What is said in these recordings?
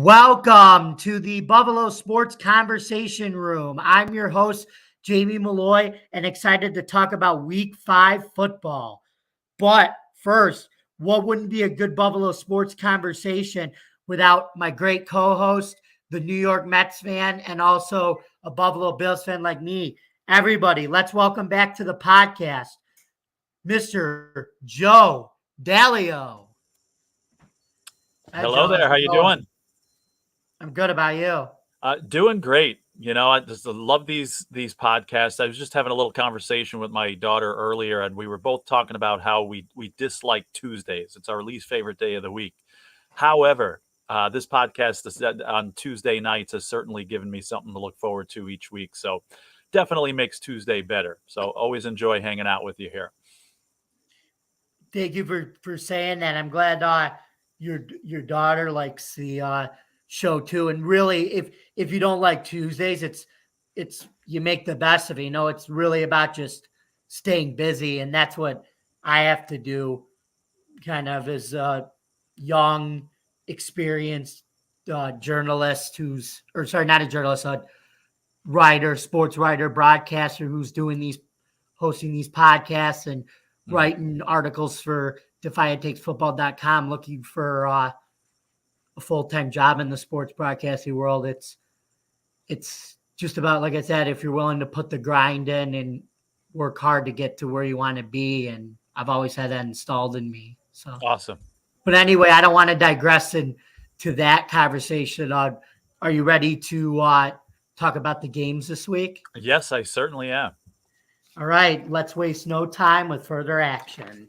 Welcome to the Buffalo Sports Conversation Room. I'm your host, Jamie Malloy, and excited to talk about Week 5 football. But first, what wouldn't be a good Buffalo Sports Conversation without my great co-host, the New York Mets fan, and also a Buffalo Bills fan like me? Everybody, let's welcome back to the podcast, Mr. Joe Dalio. Hello there. How you doing? I'm good. About you? Doing great. I just love these podcasts. I was just having a little conversation with my daughter earlier, and we were both talking about how we dislike Tuesdays. It's our least favorite day of the week. However, this podcast on Tuesday nights has certainly given me something to look forward to each week. So definitely makes Tuesday better. So always enjoy hanging out with you here. Thank you for saying that. I'm glad your daughter likes the show too. And really, if you don't like Tuesdays, it's you make the best of it. It's really about just staying busy, and that's what I have to do. Kind of as a young, experienced journalist not a journalist, a writer, sports writer, broadcaster who's hosting these podcasts and writing articles for DefiantTakesFootball.com, looking for a full-time job in the sports broadcasting world. It's just about, like I said, if you're willing to put the grind in and work hard to get to where you want to be. And I've always had that installed in me. So awesome. But anyway, I don't want to digress into that conversation. Are you ready to talk about the games this week? Yes, I certainly am. All right, let's waste no time with further action.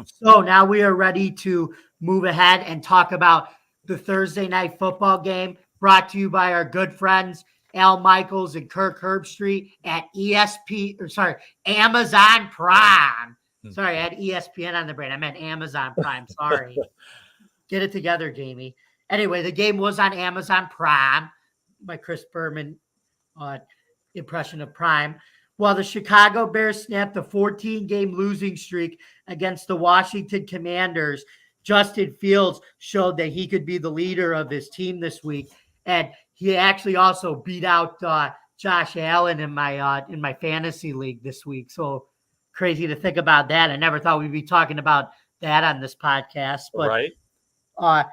So now we are ready to move ahead and talk about the Thursday night football game brought to you by our good friends Al Michaels and Kirk Herbstreit at Amazon Prime. Sorry, I had ESPN on the brain. I meant Amazon Prime. Sorry. Get it together, Jamie. Anyway, the game was on Amazon Prime. My Chris Berman impression of Prime. While the Chicago Bears snapped a 14-game losing streak against the Washington Commanders, Justin Fields showed that he could be the leader of his team this week, and he actually also beat out Josh Allen in my fantasy league this week. So crazy to think about that. I never thought we'd be talking about that on this podcast, but right.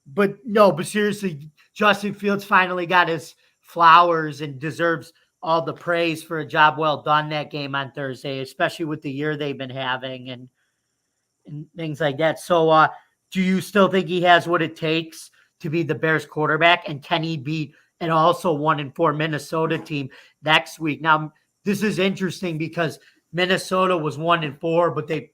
But seriously, Justin Fields finally got his flowers and deserves all the praise for a job well done that game on Thursday, especially with the year they've been having and things like that. So do you still think he has what it takes to be the Bears quarterback? And can he beat an also 1-4 Minnesota team next week? Now, this is interesting because Minnesota was 1-4, but they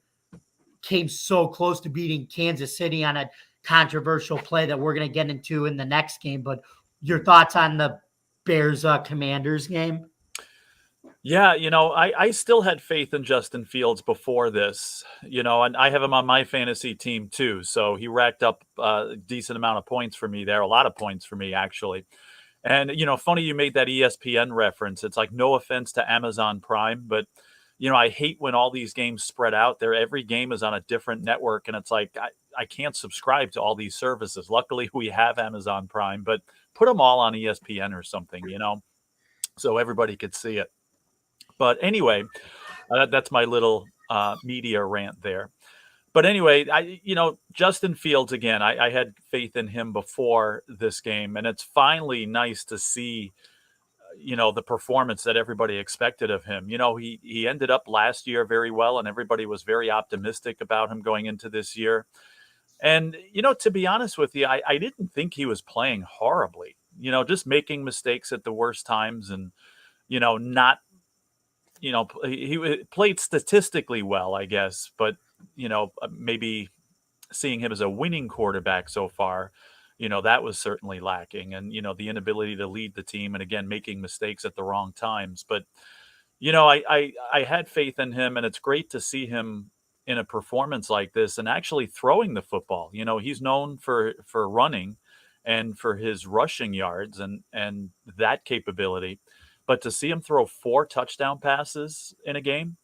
came so close to beating Kansas City on a controversial play that we're going to get into in the next game. But your thoughts on the Bears Commanders game? Yeah, I still had faith in Justin Fields before this, and I have him on my fantasy team too. So he racked up a decent amount of points for me there, a lot of points for me, actually. And, funny you made that ESPN reference. It's like, no offense to Amazon Prime, but, I hate when all these games spread out there. Every game is on a different network, and it's like, I can't subscribe to all these services. Luckily, we have Amazon Prime, but put them all on ESPN or something, so everybody could see it. But anyway, that's my little media rant there. But anyway, Justin Fields, again, I had faith in him before this game, and it's finally nice to see, the performance that everybody expected of him. He ended up last year very well, and everybody was very optimistic about him going into this year. And, to be honest with you, I didn't think he was playing horribly, just making mistakes at the worst times and, not, he played statistically well, I guess, but, maybe seeing him as a winning quarterback so far, that was certainly lacking. And, the inability to lead the team and, again, making mistakes at the wrong times. But, I had faith in him, and it's great to see him in a performance like this and actually throwing the football. He's known for running and for his rushing yards and that capability. But to see him throw 4 touchdown passes in a game,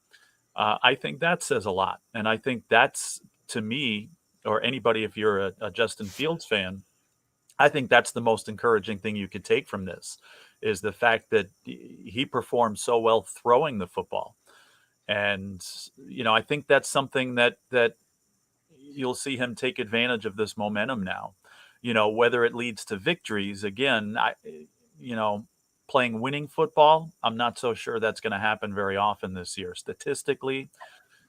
I think that says a lot. And I think that's, to me, or anybody, if you're a Justin Fields fan, I think that's the most encouraging thing you could take from this is the fact that he performed so well throwing the football. And I think that's something that you'll see him take advantage of this momentum now. Whether it leads to victories again, you know, playing winning football, I'm not so sure that's going to happen very often this year. Statistically,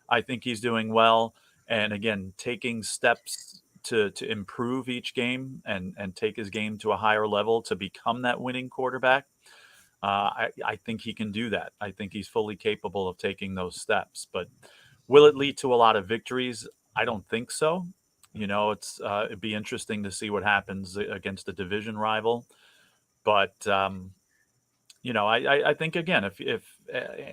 I think he's doing well, and again, taking steps to improve each game and take his game to a higher level to become that winning quarterback. I think he can do that. I think he's fully capable of taking those steps. But will it lead to a lot of victories? I don't think so. It'd be interesting to see what happens against a division rival. But I think again, if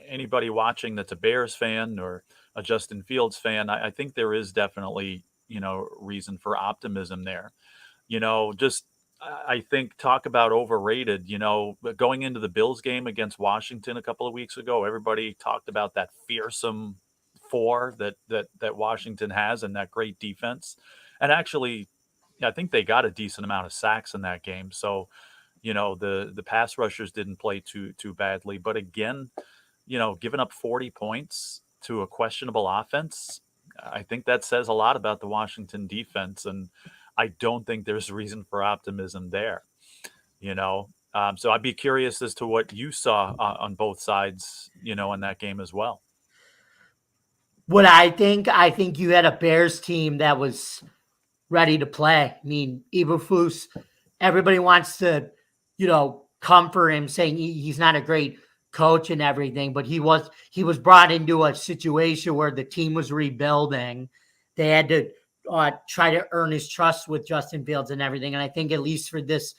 anybody watching that's a Bears fan or a Justin Fields fan, I think there is definitely reason for optimism there. Just I think talk about overrated. Going into the Bills game against Washington a couple of weeks ago, everybody talked about that fearsome four that Washington has and that great defense. And actually, I think they got a decent amount of sacks in that game. So, the pass rushers didn't play too badly. But again, giving up 40 points to a questionable offense, I think that says a lot about the Washington defense. And I don't think there's reason for optimism there. So I'd be curious as to what you saw on both sides, in that game as well. What I think you had a Bears team that was ready to play. I mean, Eberflus, everybody wants to, comfort him, saying he's not a great coach and everything, but he was brought into a situation where the team was rebuilding. They had to try to earn his trust with Justin Fields and everything. And I think at least for this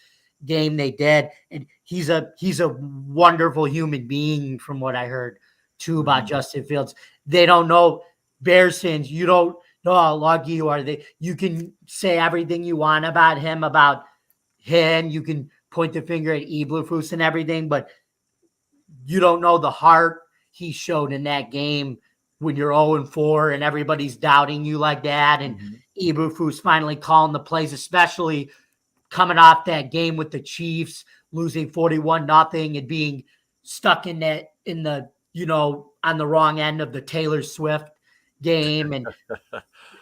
game they did. And he's a wonderful human being from what I heard too about Justin Fields. They don't know, Bears fans, you don't know how lucky you are. You can say everything you want about him, you can point the finger at Eberflus and everything, but you don't know the heart he showed in that game when you're 0-4 and everybody's doubting you like that. And Eberflus finally calling the plays, especially coming off that game with the Chiefs, losing 41-0 and being stuck on the wrong end of the Taylor Swift game and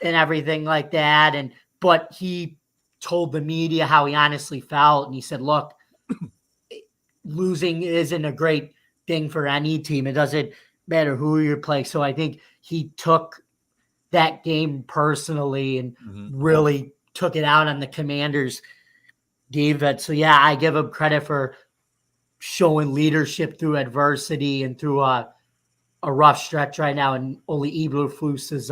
everything like that. But he told the media how he honestly felt. And he said, look, losing isn't a great thing for any team. It doesn't matter who you're playing. So I think he took that game personally and really took it out on the Commanders defense. So yeah, I give him credit for showing leadership through adversity and through a rough stretch right now. And only Eberflus is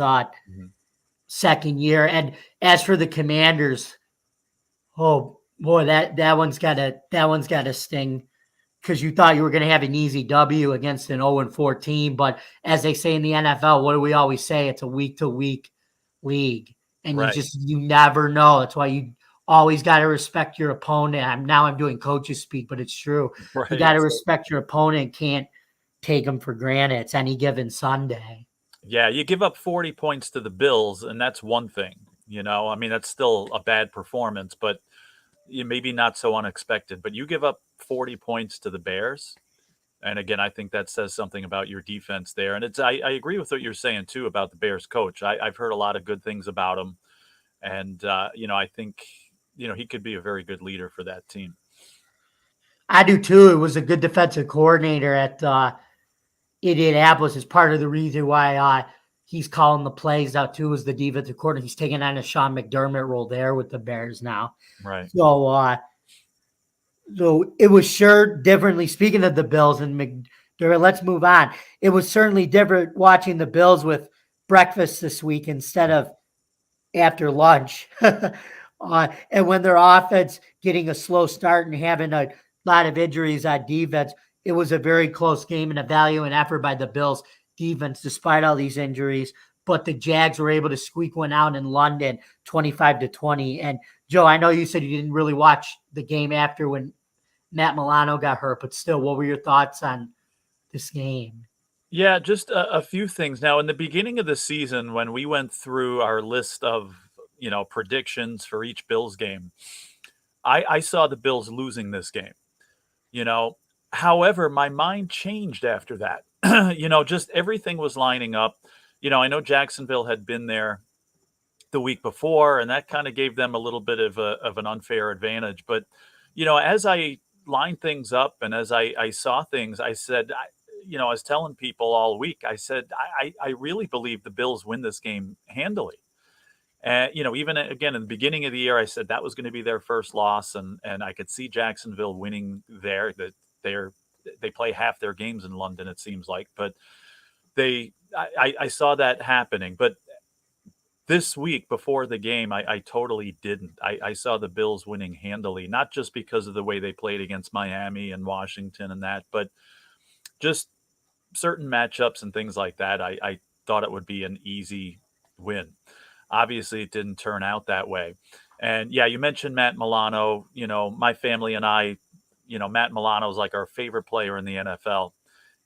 second year. And as for the Commanders, oh boy, that one's got to sting, because you thought you were going to have an easy W against an 0-4 team. But as they say in the NFL, what do we always say? It's a week-to-week league. And right. You never know. That's why you always got to respect your opponent. I'm doing coaches speak, but it's true. Right. You got to respect your opponent. Can't take them for granted. It's any given Sunday. Yeah, you give up 40 points to the Bills, and that's one thing. That's still a bad performance, but maybe not so unexpected. But you give up 40 points to the Bears, and again, I think that says something about your defense there. And I agree with what you're saying too about the Bears coach. I've heard a lot of good things about him, and I think he could be a very good leader for that team. I do too. It was a good defensive coordinator at Indianapolis. Is part of the reason why he's calling the plays out too, as the defensive coordinator. He's taking on a Sean McDermott role there with the Bears now. Right. So it was sure differently. Speaking of the Bills and McDermott, let's move on. It was certainly different watching the Bills with breakfast this week instead of after lunch. And when their offense getting a slow start and having a lot of injuries on defense, it was a very close game and a valiant effort by the Bills defense despite all these injuries. But the Jags were able to squeak one out in London, 25-20. And Joe, I know you said you didn't really watch the game after when Matt Milano got hurt, but still, what were your thoughts on this game? Yeah, just a few things. Now, in the beginning of the season, when we went through our list of predictions for each Bills game. I saw the Bills losing this game, you know. However, my mind changed after that. Just everything was lining up. I know Jacksonville had been there the week before, and that kind of gave them a little bit of an unfair advantage. But as I lined things up and as I saw things, I said, I was telling people all week, I said, I really believe the Bills win this game handily. And even again in the beginning of the year, I said that was going to be their first loss, and I could see Jacksonville winning there. That they play half their games in London, it seems like, but I saw that happening. But this week before the game, I totally didn't. I saw the Bills winning handily, not just because of the way they played against Miami and Washington and that, but just certain matchups and things like that. I thought it would be an easy win. Obviously, it didn't turn out that way. And yeah, you mentioned Matt Milano. My family and I, Matt Milano is like our favorite player in the NFL.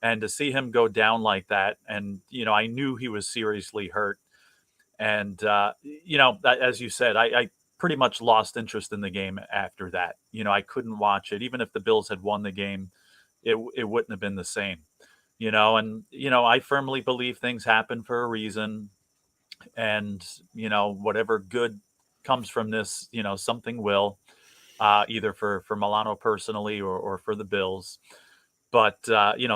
And to see him go down like that, and, I knew he was seriously hurt. And, as you said, I pretty much lost interest in the game after that. I couldn't watch it. Even if the Bills had won the game, it wouldn't have been the same. And, I firmly believe things happen for a reason. And, whatever good comes from this, something will, either for Milano personally or for the Bills. But,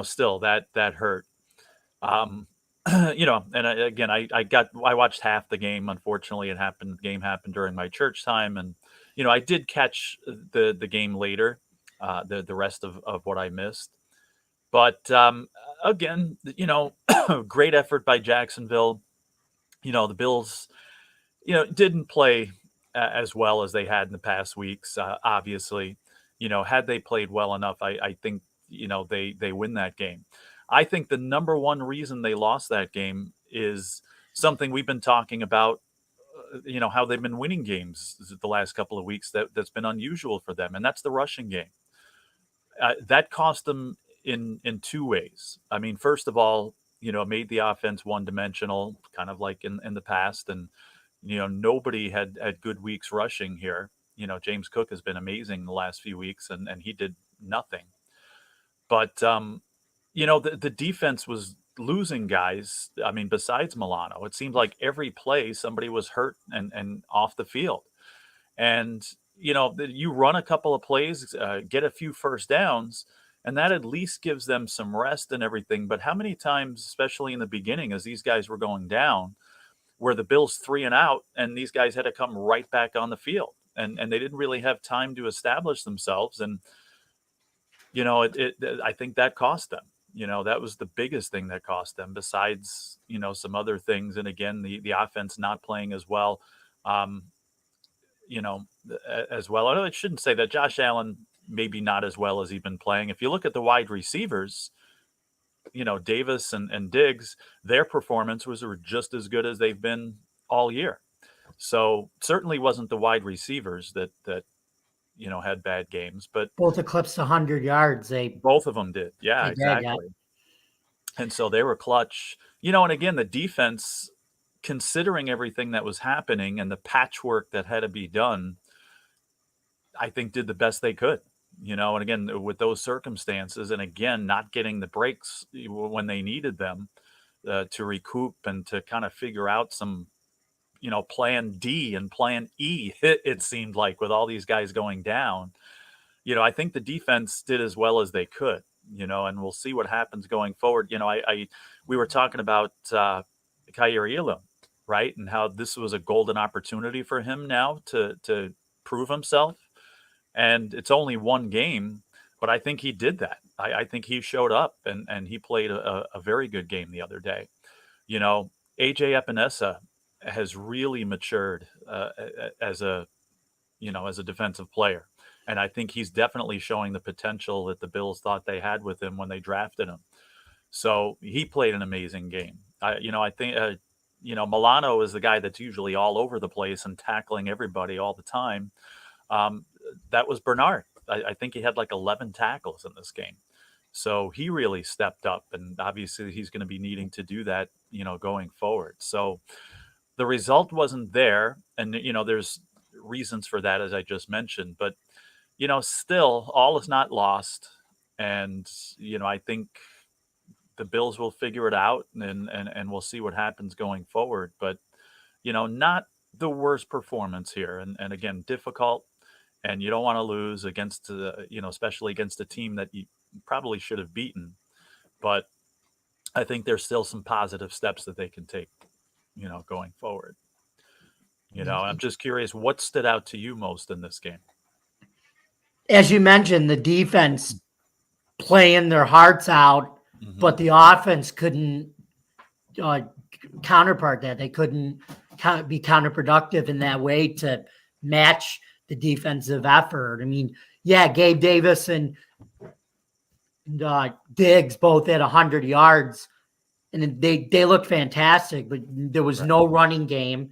still that hurt. Um, and again, I watched half the game. Unfortunately, game happened during my church time, and I did catch the game later, the rest of what I missed. But again, great effort by Jacksonville. The Bills, didn't play as well as they had in the past weeks. Obviously, had they played well enough, I think they win that game. I think the number one reason they lost that game is something we've been talking about. How they've been winning games the last couple of weeks that's been unusual for them, and that's the rushing game. That cost them in two ways. I mean, first of all, made the offense one dimensional, kind of like in the past, and nobody had good weeks rushing here. James Cook has been amazing the last few weeks, and he did nothing. But the defense was losing guys. I mean, besides Milano, it seemed like every play somebody was hurt and off the field. And you run a couple of plays, get a few first downs, and that at least gives them some rest and everything. But how many times, especially in the beginning, as these guys were going down, where the Bills 3 and out, and these guys had to come right back on the field, and they didn't really have time to establish themselves. And I think that cost them. That was the biggest thing that cost them, besides some other things. And again, the offense not playing as well. As well. Although I shouldn't say that. Josh Allen maybe not as well as he's been playing. If you look at the wide receivers, Davis and Diggs, their performance was just as good as they've been all year. So certainly wasn't the wide receivers that had bad games, but both eclipsed 100 yards. Both of them did. Yeah, exactly. And so they were clutch. And again, the defense, considering everything that was happening and the patchwork that had to be done, I think did the best they could. And again, with those circumstances, and again, not getting the breaks when they needed them to recoup and to kind of figure out some, plan D and plan E, it seemed like, with all these guys going down. I think the defense did as well as they could, and we'll see what happens going forward. We were talking about Kaiir Elam, right? And how this was a golden opportunity for him now to prove himself. And it's only one game, but I think he did that. I think he showed up and he played a very good game the other day. AJ Epinesa has really matured as a defensive player. And I think he's definitely showing the potential that the Bills thought they had with him when they drafted him. So he played an amazing game. I think, Milano is the guy that's usually all over the place and tackling everybody all the time. That was Bernard. I think he had like 11 tackles in this game. So he really stepped up, and obviously he's going to be needing to do that, going forward. So The result wasn't there, and there's reasons for that, as I just mentioned. But still, all is not lost, and I think the Bills will figure it out, and we'll see what happens going forward. But not the worst performance here, and again, difficult, and you don't want to lose against the especially against a team that you probably should have beaten. But I think there's still some positive steps that they can take, going forward. I'm just curious, what stood out to you most in this game? As you mentioned, the defense playing their hearts out, but the offense couldn't counterpart that. They couldn't be counterproductive in that way to match the defensive effort. I mean, yeah, Gabe Davis and Diggs both at 100 yards, and they looked fantastic, but there was no running game.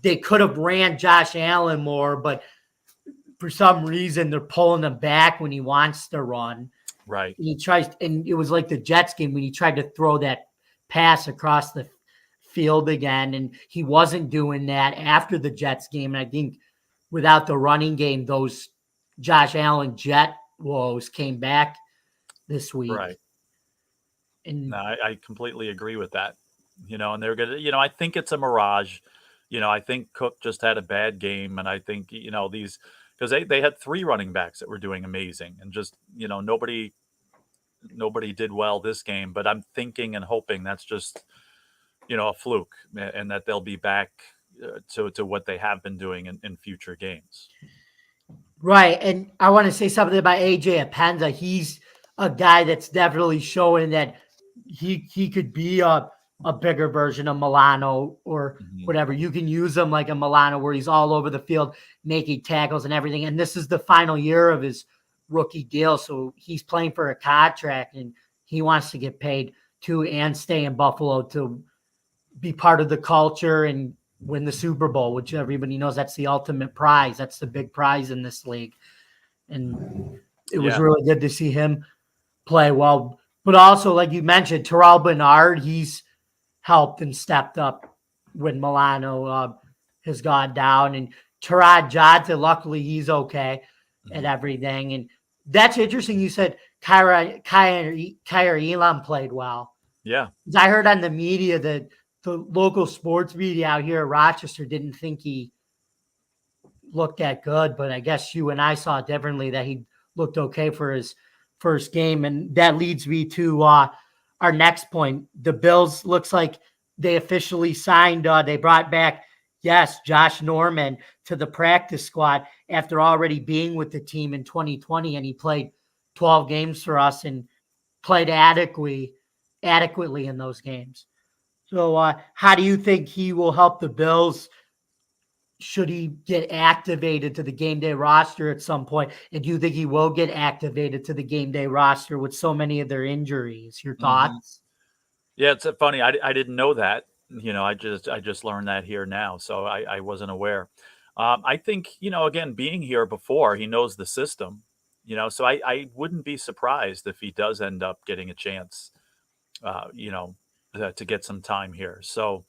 They could have ran Josh Allen more, but for some reason they're pulling him back when he wants to run. Right. And he tries, and it was like the Jets game when he tried to throw that pass across the field again, and he wasn't doing that after the Jets game. And I think without the running game, those Josh Allen Jet woes came back this week. Right. And no, I completely agree with that. And they're gonna, I think it's a mirage. I think Cook just had a bad game, and I think these, because they had 3 running backs that were doing amazing, and just nobody did well this game. But I'm thinking and hoping that's just a fluke, and that they'll be back to what they have been doing in future games. Right. And I want to say something about AJ Appenza. He's a guy that's definitely showing that he could be a bigger version of Milano or whatever. You can use him like a Milano where he's all over the field making tackles and everything. And this is the final year of his rookie deal. So he's playing for a contract, and he wants to get paid too and stay in Buffalo to be part of the culture and win the Super Bowl, which everybody knows that's the ultimate prize. That's the big prize in this league. And it was really good to see him play well. But also, like you mentioned, Terrell Bernard, he's helped and stepped up when Milano has gone down. And Terod Johnson, luckily he's okay at everything. And that's interesting. You said Kyra Elam played well. Yeah. I heard on the media that the local sports media out here at Rochester didn't think he looked that good, but I guess you and I saw differently, that he looked okay for his first game. And that leads me to our next point. The Bills looks like they officially signed, they brought back, Josh Norman to the practice squad after already being with the team in 2020. And he played 12 games for us and played adequately in those games. So how do you think he will help the Bills? Should he get activated to the game day roster at some point? And do you think he will get activated to the game day roster with so many of their injuries? Your thoughts? Yeah, it's funny. I didn't know that. I just learned that here now, so I wasn't aware. I think again, being here before, he knows the system. So I wouldn't be surprised if he does end up getting a chance. To get some time here. So,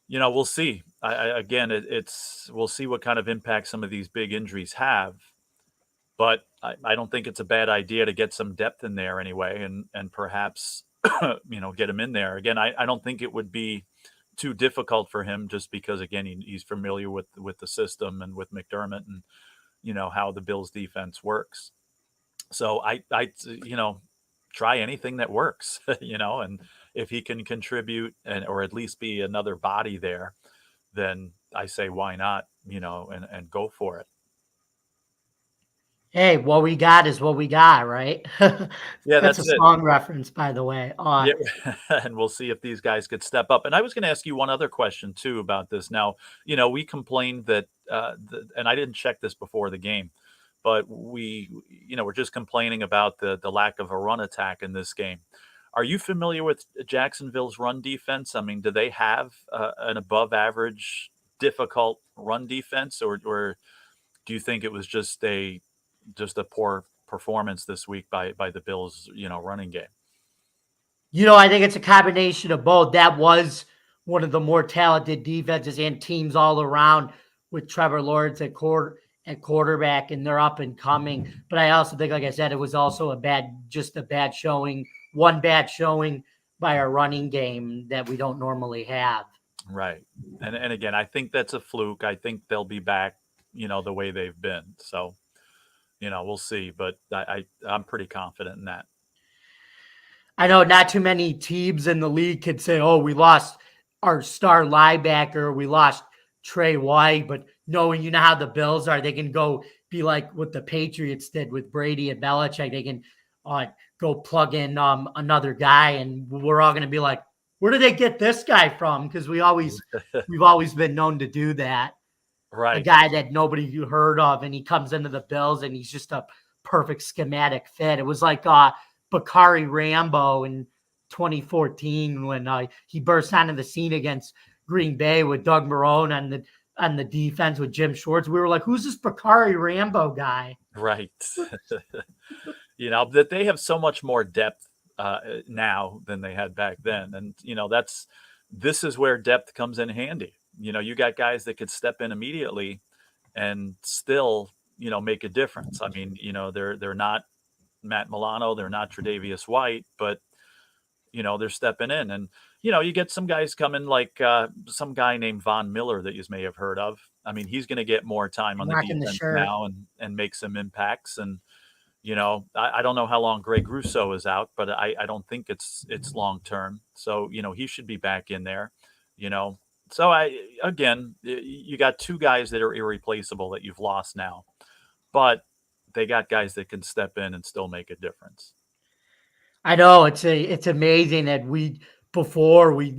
we'll see. Again, we'll see what kind of impact some of these big injuries have. But I don't think it's a bad idea to get some depth in there anyway, and perhaps get him in there. Again, I don't think it would be too difficult for him, just because again he's familiar with the system and with McDermott and how the Bills defense works. So I try anything that works, and if he can contribute or at least be another body there, then I say, why not, and go for it. Hey, what we got is what we got, right? Yeah, that's a song reference, by the way. Yeah, and we'll see if these guys could step up. And I was going to ask you one other question too about this. Now, we complained that, and I didn't check this before the game, but we're just complaining about the lack of a run attack in this game. Are you familiar with Jacksonville's run defense? I mean, do they have an above average, difficult run defense, or do you think it was just a poor performance this week by the Bills, running game? I think it's a combination of both. That was one of the more talented defenses and teams all around with Trevor Lawrence at quarterback, and they're up and coming. But I also think, like I said, it was also a bad showing, one bad showing by our running game that we don't normally have. Right. And again, I think that's a fluke. I think they'll be back, the way they've been. So, we'll see. But I'm pretty confident in that. I know not too many teams in the league could say, "Oh, we lost our star linebacker, we lost Trey White," but knowing how the Bills are, they can go be like what the Patriots did with Brady and Belichick. They can uh, go plug in another guy, and we're all going to be like, "Where did they get this guy from?" Because we've always been known to do that. A Right. guy that nobody heard of, and he comes into the Bills, and he's just a perfect schematic fit. It was like Bakari Rambo in 2014 when he burst onto the scene against Green Bay with Doug Marrone on the defense with Jim Schwartz. We were like, "Who's this Bakari Rambo guy?" Right. That they have so much more depth now than they had back then. And, this is where depth comes in handy. You got guys that could step in immediately and still, make a difference. I mean, they're not Matt Milano, they're not Tre'Davious White, but they're stepping in. And you get some guys coming like some guy named Von Miller that you may have heard of. I mean, he's going to get more time on the Rocking the defense shirt. now and make some impacts. And I don't know how long Greg Rousseau is out, but I don't think it's long term. So he should be back in there. So you got two guys that are irreplaceable that you've lost now, but they got guys that can step in and still make a difference. I know it's amazing that before we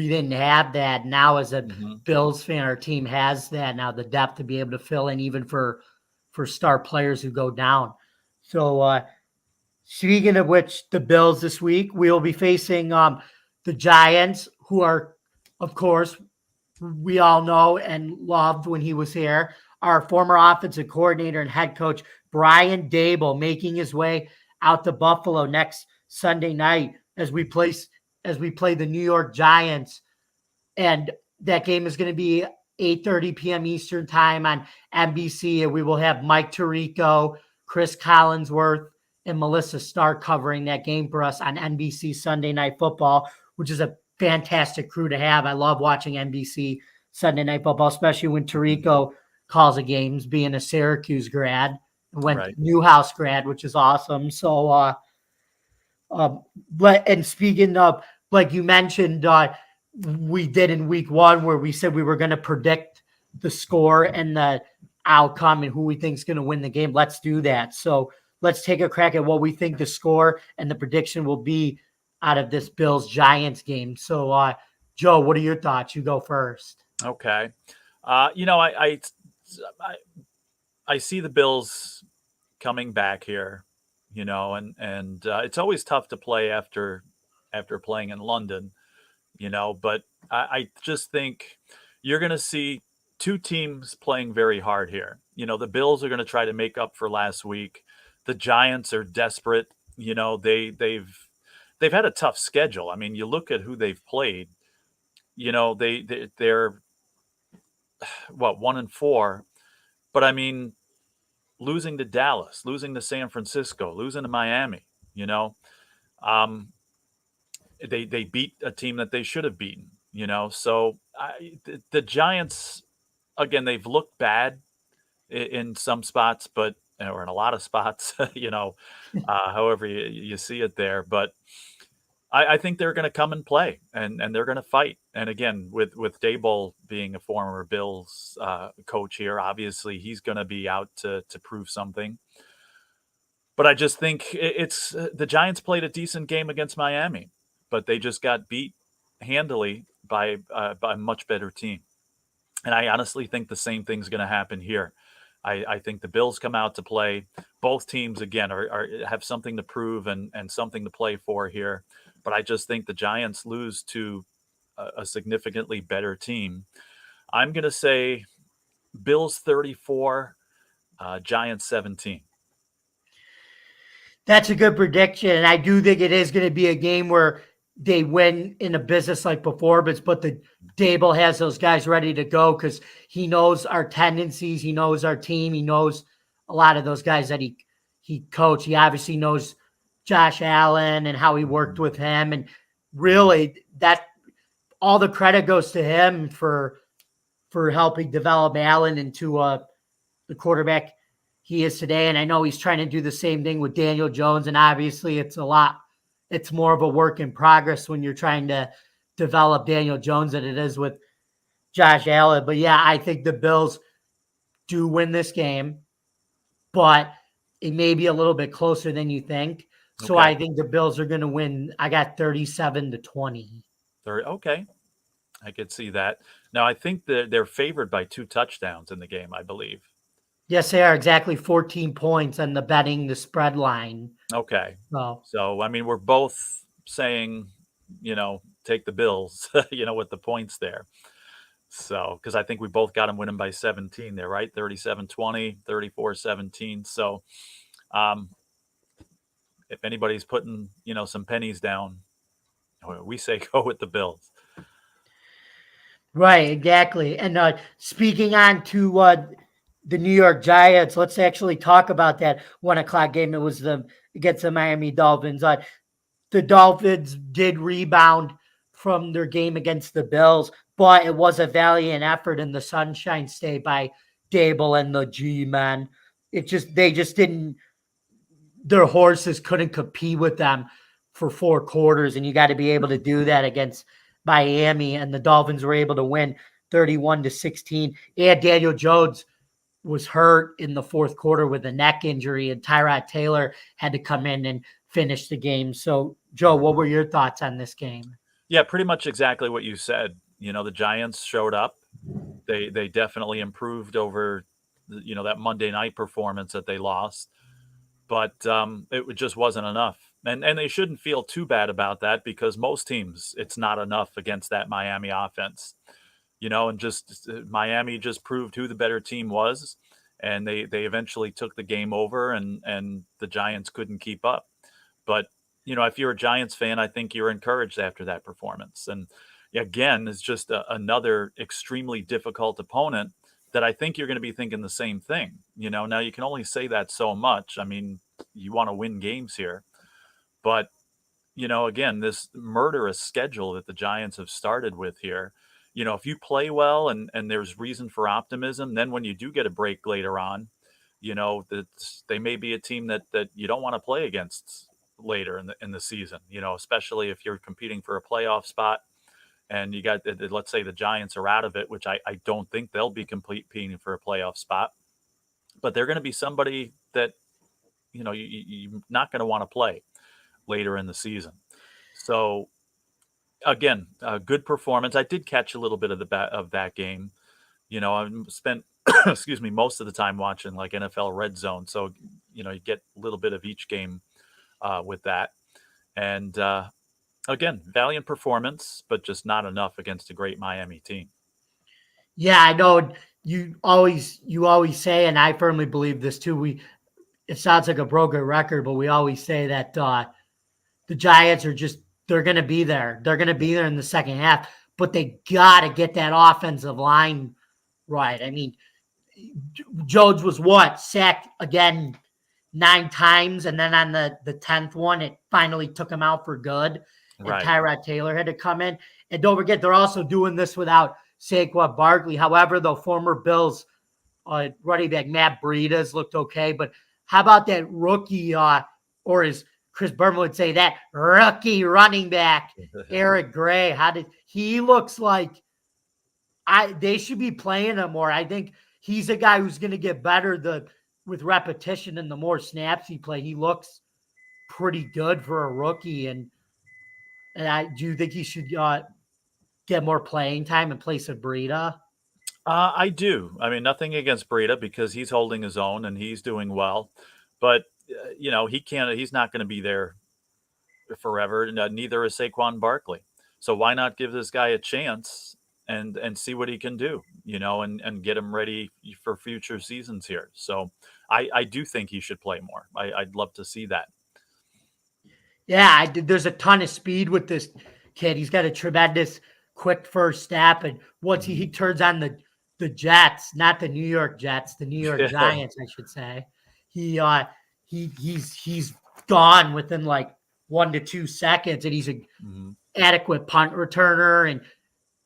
didn't have that. Now as a Bills fan, our team has that now, the depth to be able to fill in even for star players who go down. So speaking of which, the Bills this week, we will be facing the Giants, who are, of course, we all know and loved when he was here. Our former offensive coordinator and head coach, Brian Daboll, making his way out to Buffalo next Sunday night as we play the New York Giants. And that game is going to be 8:30 p.m. Eastern time on NBC. And we will have Mike Tirico, Chris Collinsworth, and Melissa Stark covering that game for us on NBC Sunday Night Football, which is a fantastic crew to have. I love watching NBC Sunday Night Football, especially when Tirico calls the games, being a Syracuse grad, and went Right. Newhouse grad, which is awesome. So, and speaking of, like you mentioned, we did in week one where we said we were going to predict the score and the outcome and who we think is going to win the game. Let's do that. So let's take a crack at what we think the score and the prediction will be out of this Bills Giants game. So, Joe, what are your thoughts? You go first. Okay. I see the Bills coming back here, and it's always tough to play after playing in London, but I just think you're going to see two teams playing very hard here. The Bills are going to try to make up for last week. The Giants are desperate. They've had a tough schedule. I mean, you look at who they've played. They're what, 1-4, but I mean, losing to Dallas, losing to San Francisco, losing to Miami. They beat a team that they should have beaten. So the Giants, again, they've looked bad in some spots, but or in a lot of spots. However you see it there, but I think they're going to come and play, and they're going to fight. And again, with Daboll being a former Bills coach here, obviously he's going to be out to prove something. But I just think it's the Giants played a decent game against Miami, but they just got beat handily by a much better team. And I honestly think the same thing's going to happen here. I think the Bills come out to play. Both teams, again, have something to prove and something to play for here. But I just think the Giants lose to a significantly better team. I'm going to say Bills 34, Giants 17. That's a good prediction. And I do think it is going to be a game where they win in a business like performance, but the Dable has those guys ready to go because he knows our tendencies, he knows our team, he knows a lot of those guys that he coached. He obviously knows Josh Allen and how he worked with him, and really that all the credit goes to him for helping develop Allen into the quarterback he is today. And I know he's trying to do the same thing with Daniel Jones. And obviously, it's more of a work in progress when you're trying to develop Daniel Jones than it is with Josh Allen. But yeah, I think the Bills do win this game, but it may be a little bit closer than you think. So Okay. I think the Bills are going to win. I got 37-20. Okay. I could see that. Now, I think that they're favored by 2 touchdowns in the game, I believe. Yes, they are exactly 14 points on the betting the spread line. Okay. So So, I mean, we're both saying, take the Bills, with the points there. So, because I think we both got them winning by 17 there, right? 37-20, 34-17. So, um, if anybody's putting, some pennies down, we say go with the Bills. right, exactly. And speaking on to the New York Giants, let's actually talk about that 1 o'clock game. It was against the Miami Dolphins. The Dolphins did rebound from their game against the Bills, but it was a valiant effort in the Sunshine State by Dable and the G-men. They just didn't. Their horses couldn't compete with them for 4 quarters, and you got to be able to do that against Miami. And the Dolphins were able to win 31-16. And Daniel Jones was hurt in the 4th quarter with a neck injury, and Tyrod Taylor had to come in and finish the game. So, Joe, what were your thoughts on this game? Yeah, pretty much exactly what you said. The Giants showed up. They definitely improved over, that Monday night performance that they lost. But it just wasn't enough. And they shouldn't feel too bad about that because most teams, it's not enough against that Miami offense. And just Miami just proved who the better team was, and they eventually took the game over, and the Giants couldn't keep up. But if you're a Giants fan, I think you're encouraged after that performance. And again, it's just another extremely difficult opponent that I think you're going to be thinking the same thing. Now you can only say that so much. I mean, you want to win games here, but again, this murderous schedule that the Giants have started with here, if you play well and there's reason for optimism, then when you do get a break later on, that they may be a team that you don't want to play against later in the season, especially if you're competing for a playoff spot and you got, let's say the Giants are out of it, which I don't think they'll be competing for a playoff spot, but they're going to be somebody that, you're not going to want to play later in the season. So again, a good performance. I did catch a little bit of that game. I spent excuse me most of the time watching like NFL Red Zone, so you get a little bit of each game with that. And again, valiant performance, but just not enough against a great Miami team. Yeah, I know you always say, and I firmly believe this too. It sounds like a broken record, but we always say that the Giants they're going to be there. They're going to be there in the second half, but they got to get that offensive line right. I mean, Jones was sacked again 9 times, and then on the 10th one, it finally took him out for good, and Right. Tyrod Taylor had to come in. And don't forget, they're also doing this without Saquon Barkley. However, the former Bills running back Matt Breida's looked okay, but how about that rookie, or as Chris Berman would say, that rookie running back Eric Gray? He looks like they should be playing him more. I think he's a guy who's going to get better with repetition and the more snaps he play. He looks pretty good for a rookie, and I do think he should get more playing time in place of Breida. I do. I mean, nothing against Breida because he's holding his own and he's doing well, but he can't. He's not going to be there forever. Neither is Saquon Barkley. So why not give this guy a chance and see what he can do? And get him ready for future seasons here. So I do think he should play more. I'd love to see that. Yeah, there's a ton of speed with this kid. He's got a tremendous quick first step, and once he turns on the Jets, not the New York Jets, the New York Yeah. Giants, I should say, he he's gone within like 1 to 2 seconds, and he's an Mhm. adequate punt returner, and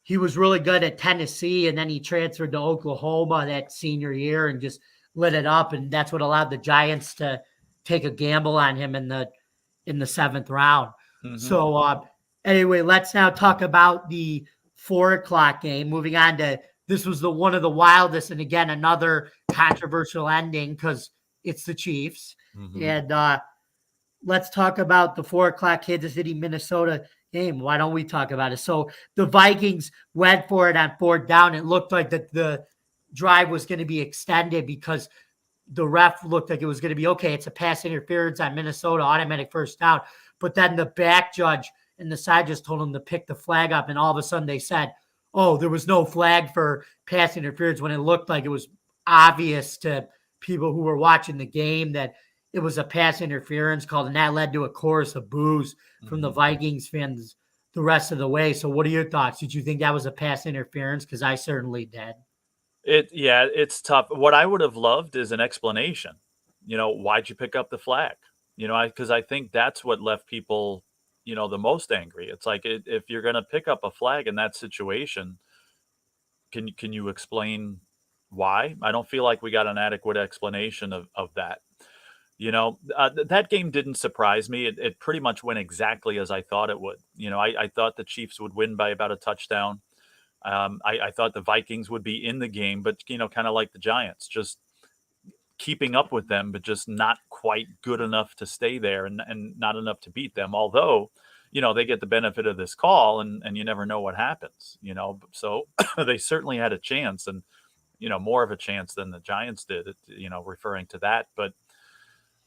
he was really good at Tennessee, and then he transferred to Oklahoma that senior year and just lit it up, and that's what allowed the Giants to take a gamble on him in the seventh round. Mhm. So anyway, let's now talk about the 4 o'clock game. Moving on to this was the one of the wildest, and again another controversial ending because it's the Chiefs. Mhm. And let's talk about the 4 o'clock Kansas City, Minnesota game. Why don't we talk about it? So the Vikings went for it on fourth down. It looked like that the drive was going to be extended because the ref looked like it was going to be okay. It's a pass interference on Minnesota, automatic first down. But then the back judge and the side just told him to pick the flag up. And all of a sudden they said, oh, there was no flag for pass interference when it looked like it was obvious to people who were watching the game that it was a pass interference called. And that led to a chorus of boos from the Mhm. Vikings fans the rest of the way. So what are your thoughts? Did you think that was a pass interference? Because I certainly did. It's tough. What I would have loved is an explanation. Why'd you pick up the flag? Because I think that's what left people, the most angry. It's like if you're going to pick up a flag in that situation, can you explain why? I don't feel like we got an adequate explanation of that. That game didn't surprise me. It pretty much went exactly as I thought it would. I thought the Chiefs would win by about a touchdown. I thought the Vikings would be in the game, but kind of like the Giants, just keeping up with them, but just not quite good enough to stay there and not enough to beat them. Although, they get the benefit of this call and you never know what happens. So they certainly had a chance and, more of a chance than the Giants did, referring to that. But,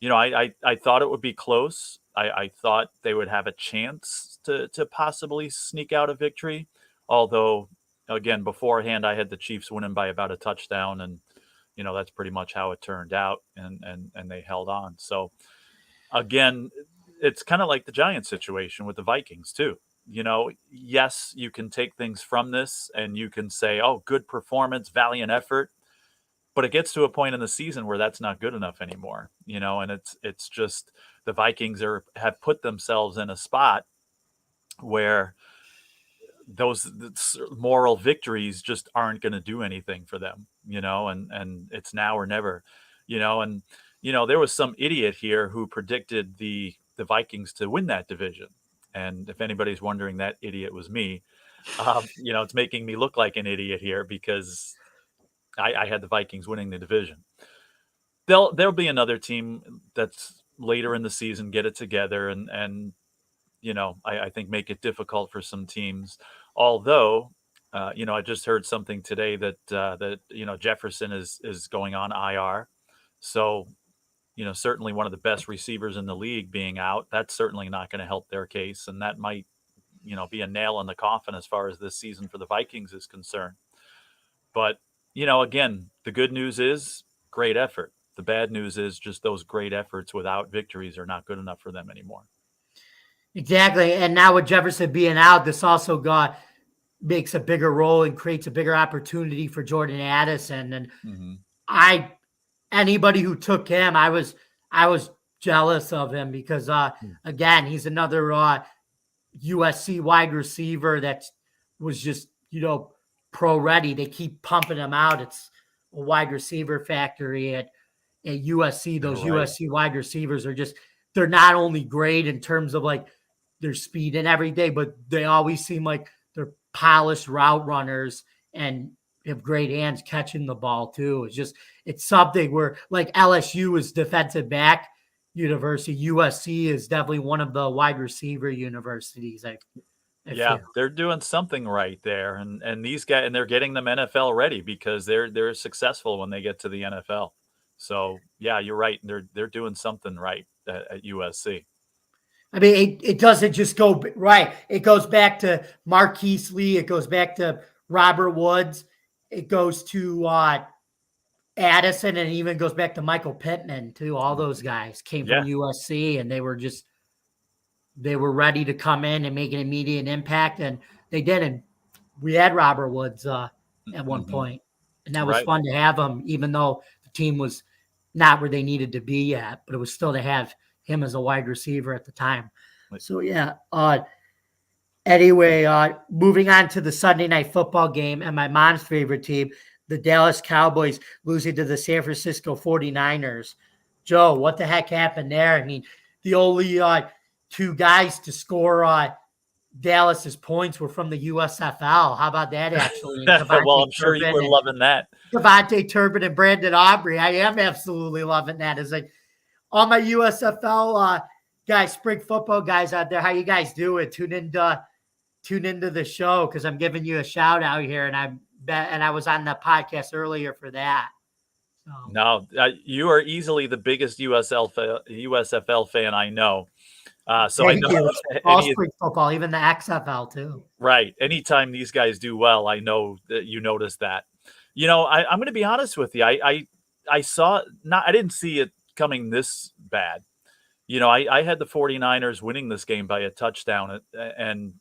I thought it would be close. I thought they would have a chance to possibly sneak out a victory. Although, again, beforehand, I had the Chiefs winning by about a touchdown, and that's pretty much how it turned out, and they held on. So again, it's kind of like the Giants situation with the Vikings too. Yes, you can take things from this and you can say, "Oh, good performance, valiant effort." But it gets to a point in the season where that's not good enough anymore, and it's just the Vikings have put themselves in a spot where those moral victories just aren't going to do anything for them, and it's now or never, and there was some idiot here who predicted the Vikings to win that division. And if anybody's wondering, that idiot was me. It's making me look like an idiot here because I had the Vikings winning the division. There'll be another team that's later in the season get it together and I think make it difficult for some teams. Although, I just heard something today that Jefferson is going on IR, so certainly one of the best receivers in the league being out. That's certainly not going to help their case, and that might be a nail in the coffin as far as this season for the Vikings is concerned. But again, the good news is great effort. The bad news is just those great efforts without victories are not good enough for them anymore. Exactly. And now with Jefferson being out, this also makes a bigger role and creates a bigger opportunity for Jordan Addison. And Hmm. I anybody who took him, I was jealous of him because again, he's another USC wide receiver that was just, pro ready. They keep pumping him out. It's a wide receiver factory at USC. Those Right. USC wide receivers are just they're not only great in terms of like their speed and everything, but they always seem like they're polished route runners and have great hands catching the ball too. It's something where like LSU is defensive back university. USC is definitely one of the wide receiver universities. I Yeah, feel. they're doing something right there, and these guys, and they're getting them NFL ready because they're successful when they get to the NFL. So yeah, you're right. They're doing something right at USC. I mean, it doesn't just go right. It goes back to Marquise Lee. It goes back to Robert Woods. It goes to Addison, and it even goes back to Michael Pittman too. All those guys came from Yeah, USC, and they were just they were ready to come in and make an immediate impact, and they did. And we had Robert Woods at one point, and that was Right. fun to have him, even though the team was not where they needed to be yet. But it was still to have him as a wide receiver at the time. So yeah. Anyway, moving on to the Sunday night football game and my mom's favorite team, the Dallas Cowboys losing to the San Francisco 49ers. Joe, what the heck happened there? I mean, the only two guys to score Dallas's points were from the USFL. How about that, actually? Well, I'm sure you were loving that. Devontae Turpin and Brandon Aubrey. I am absolutely loving that. It's like all my USFL guys, spring football guys out there, how you guys doing? Tune into the show because I'm giving you a shout out here, and I was on the podcast earlier for that. So. No, you are easily the biggest USFL fan I know. So Thank I know you. All spring football, even the XFL too. Right. Anytime these guys do well, I know that you notice that. I'm going to be honest with you. I saw not. I didn't see it coming this bad. I had the 49ers winning this game by a touchdown and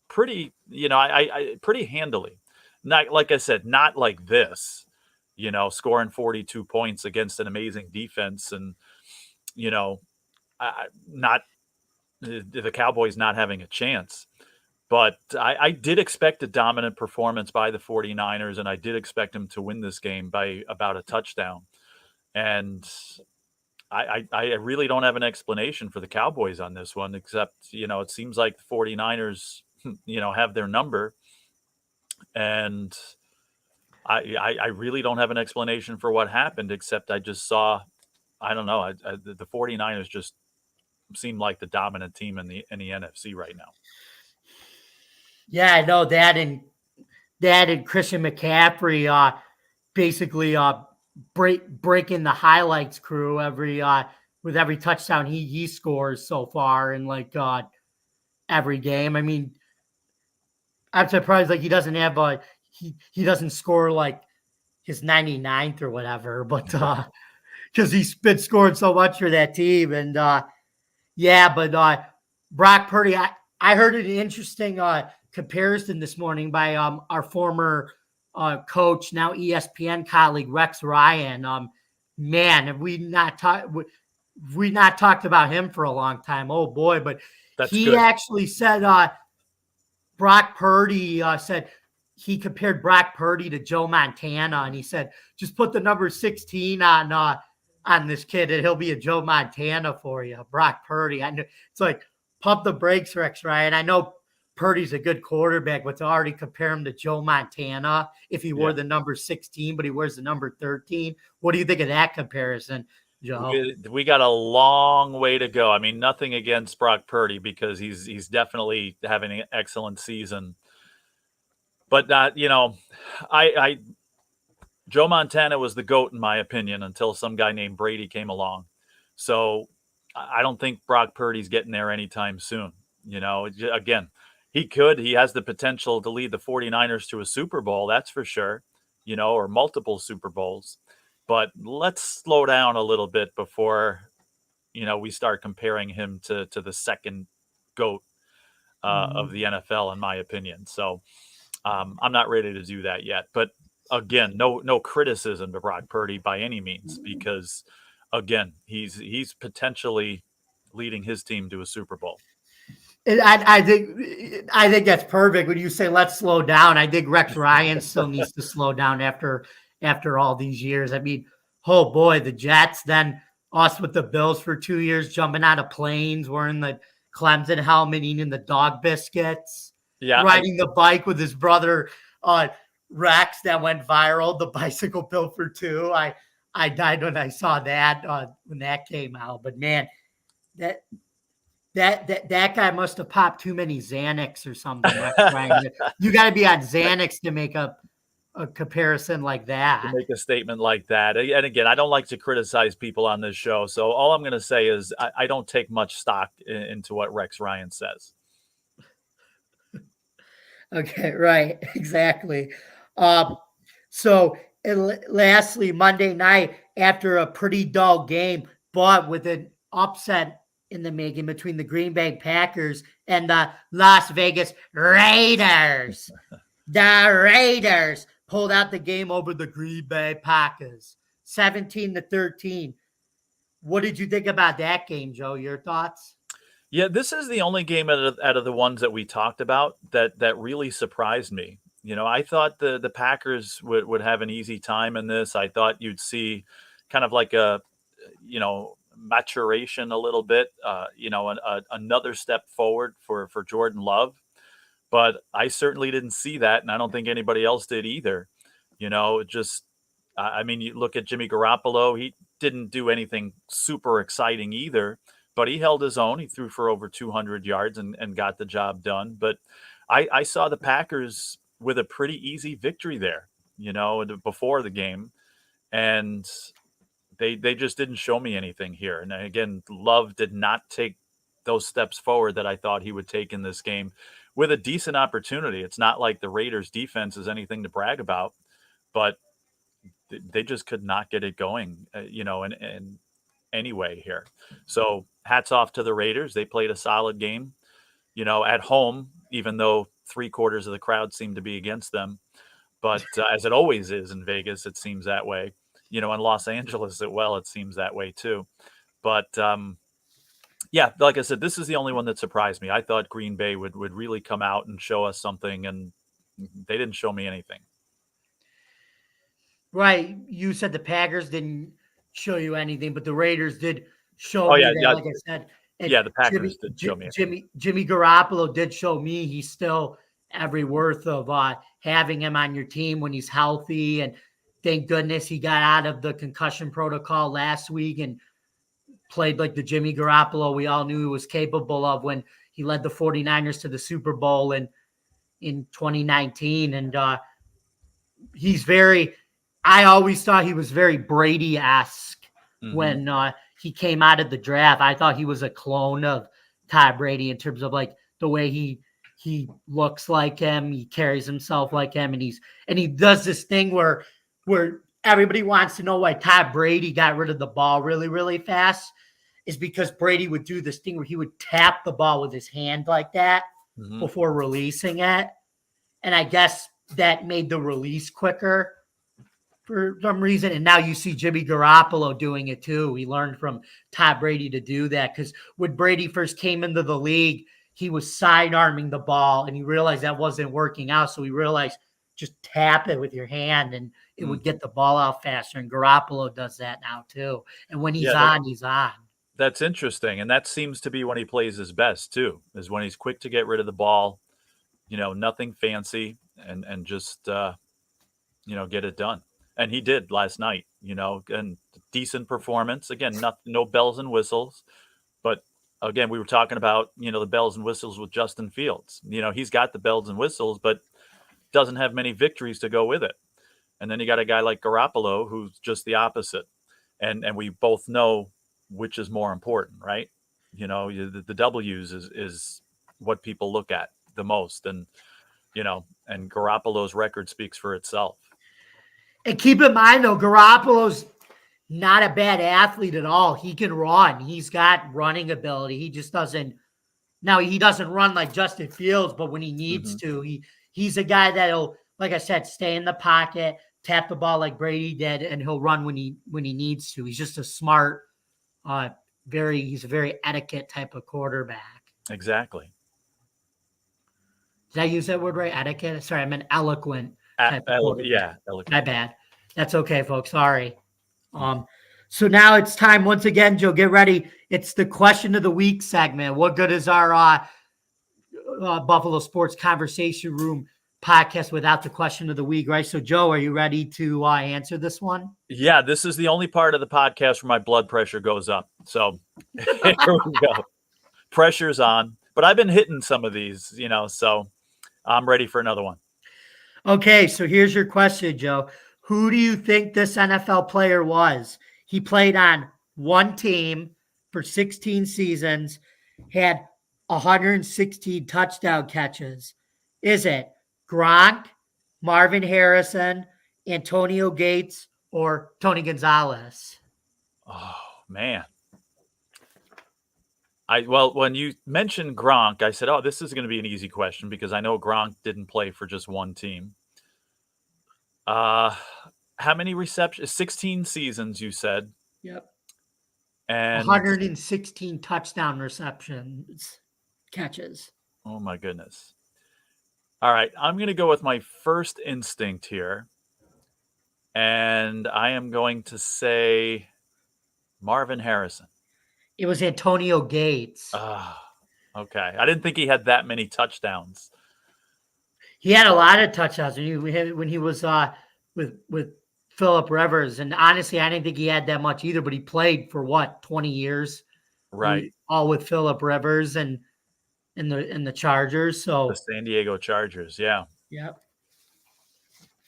pretty, I pretty handily. Not like I said, not like this, scoring 42 points against an amazing defense and, not the Cowboys not having a chance. But I did expect a dominant performance by the 49ers, and I did expect them to win this game by about a touchdown. And I really don't have an explanation for the Cowboys on this one, except, it seems like the 49ers, have their number. And I really don't have an explanation for what happened, except I just saw, I don't know, the 49ers just seem like the dominant team in the NFC right now. Yeah, I know that, and Christian McCaffrey basically breaking the highlights crew with every touchdown he scores so far in every game. I mean, I'm surprised he doesn't have he doesn't score like his 99th or whatever, but because he's been scoring so much for that team. And Brock Purdy, I heard an interesting comparison this morning by our former coach, now ESPN colleague Rex Ryan. Man, have we not talked about him for a long time? Oh boy, but he actually said Brock Purdy said he compared Brock Purdy to Joe Montana, and he said just put the number 16 on this kid, and he'll be a Joe Montana for you, Brock Purdy. I know it's like pump the brakes, Rex Ryan. I know Purdy's a good quarterback, but to already compare him to Joe Montana if he wore the number 16, but he wears the number 13. What do you think of that comparison, Joe? We got a long way to go. I mean, nothing against Brock Purdy because he's definitely having an excellent season. But Joe Montana was the GOAT in my opinion until some guy named Brady came along. So I don't think Brock Purdy's getting there anytime soon. Again, he has the potential to lead the 49ers to a Super Bowl. That's for sure, or multiple Super Bowls. But let's slow down a little bit before, we start comparing him to the second GOAT of the NFL, in my opinion. So I'm not ready to do that yet. But again, no criticism to Brock Purdy by any means, because again, he's potentially leading his team to a Super Bowl. I think that's perfect when you say let's slow down. I think Rex Ryan still needs to slow down after all these years. I mean, oh boy, the Jets, then us with the Bills for 2 years, jumping out of planes, wearing the Clemson helmet, eating the dog biscuits, riding the bike with his brother Rex that went viral, the bicycle built for two. I died when I saw that when that came out. But man, that guy must have popped too many Xanax or something. You got to be on Xanax to make a comparison like that. To make a statement like that. And again, I don't like to criticize people on this show. So all I'm going to say is I don't take much stock into what Rex Ryan says. Okay, right. Exactly. So lastly, Monday night, after a pretty dull game, but with an upset in the making between the Green Bay Packers and the Las Vegas Raiders. The Raiders pulled out the game over the Green Bay Packers, 17-13. What did you think about that game, Joe? Your thoughts? Yeah, this is the only game out of the ones that we talked about that really surprised me. I thought the Packers would have an easy time in this. I thought you'd see kind of like a maturation a little bit, another step forward for Jordan Love. But I certainly didn't see that, and I don't think anybody else did either. Just I mean, you look at Jimmy Garoppolo; he didn't do anything super exciting either, but he held his own. He threw for over 200 yards and got the job done. But I saw the Packers with a pretty easy victory there, before the game, and they just didn't show me anything here. And again, Love did not take those steps forward that I thought he would take in this game with a decent opportunity. It's not like the Raiders defense is anything to brag about, but they just could not get it going, in any way here. So hats off to the Raiders. They played a solid game, at home, even though 3/4 of the crowd seemed to be against them. But as it always is in Vegas, it seems that way. In Los Angeles it seems that way too. But yeah, like I said, this is the only one that surprised me. I thought Green Bay would really come out and show us something, and they didn't show me anything. Right. You said the Packers didn't show you anything, but the Raiders did show Oh me yeah, that, yeah, like I said. And yeah. The Packers did show me. Jimmy Garoppolo did show me he's still every worth of having him on your team when he's healthy. And thank goodness he got out of the concussion protocol last week and played like the Jimmy Garoppolo we all knew he was capable of when he led the 49ers to the Super Bowl in 2019. And I always thought he was very Brady-esque when he came out of the draft. I thought he was a clone of Todd Brady in terms of like the way he looks like him, he carries himself like him, and he does this thing where everybody wants to know why Todd Brady got rid of the ball really, really fast, is because Brady would do this thing where he would tap the ball with his hand like that before releasing it. And I guess that made the release quicker for some reason. And now you see Jimmy Garoppolo doing it too. He learned from Todd Brady to do that, because when Brady first came into the league, he was sidearming the ball and he realized that wasn't working out. So he realized just tap it with your hand and it would get the ball out faster. And Garoppolo does that now too. And when he's on, he's on. That's interesting. And that seems to be when he plays his best too, is when he's quick to get rid of the ball, nothing fancy, and just, get it done. And he did last night, and decent performance. Again, no bells and whistles, but again, we were talking about, the bells and whistles with Justin Fields. He's got the bells and whistles, but doesn't have many victories to go with it. And then you got a guy like Garoppolo, who's just the opposite. And we both know which is more important, right? The W's is what people look at the most. And, and Garoppolo's record speaks for itself. And keep in mind, though, Garoppolo's not a bad athlete at all. He can run. He's got running ability. He just doesn't. Now, he doesn't run like Justin Fields, but when he needs to, he's a guy that'll, like I said, stay in the pocket, tap the ball like Brady did, and he'll run when he needs to. He's just a smart, he's a very etiquette type of quarterback. Exactly. Did I use that word right? Etiquette? Sorry, I meant eloquent. Eloquent. My bad. That's okay, folks. Sorry. So now it's time once again, Joe, get ready. It's the question of the week segment. What good is our Buffalo Sports Conversation Room podcast without the question of the week, right? So, Joe, are you ready to answer this one? Yeah, this is the only part of the podcast where my blood pressure goes up. So here we go. Pressure's on. But I've been hitting some of these, so I'm ready for another one. Okay, so here's your question, Joe. Who do you think this NFL player was? He played on one team for 16 seasons, had 116 touchdown catches. Is it Gronk, Marvin Harrison, Antonio Gates, or Tony Gonzalez? Oh, man. Well, when you mentioned Gronk, I said, "Oh, this is going to be an easy question because I know Gronk didn't play for just one team." Uh, how many receptions? 16 seasons, you said, Yep. and 116 touchdown receptions, catches. oh my goodness. All right, I'm going to go with my first instinct here, and I am going to say Marvin Harrison. It was Antonio Gates. Ah, okay. I didn't think he had that many touchdowns. He had a lot of touchdowns when he was with Philip Rivers, and honestly, I didn't think he had that much either. But he played for what 20 years, Right. all with Philip Rivers and in the Chargers. The So San Diego Chargers, yeah. yep.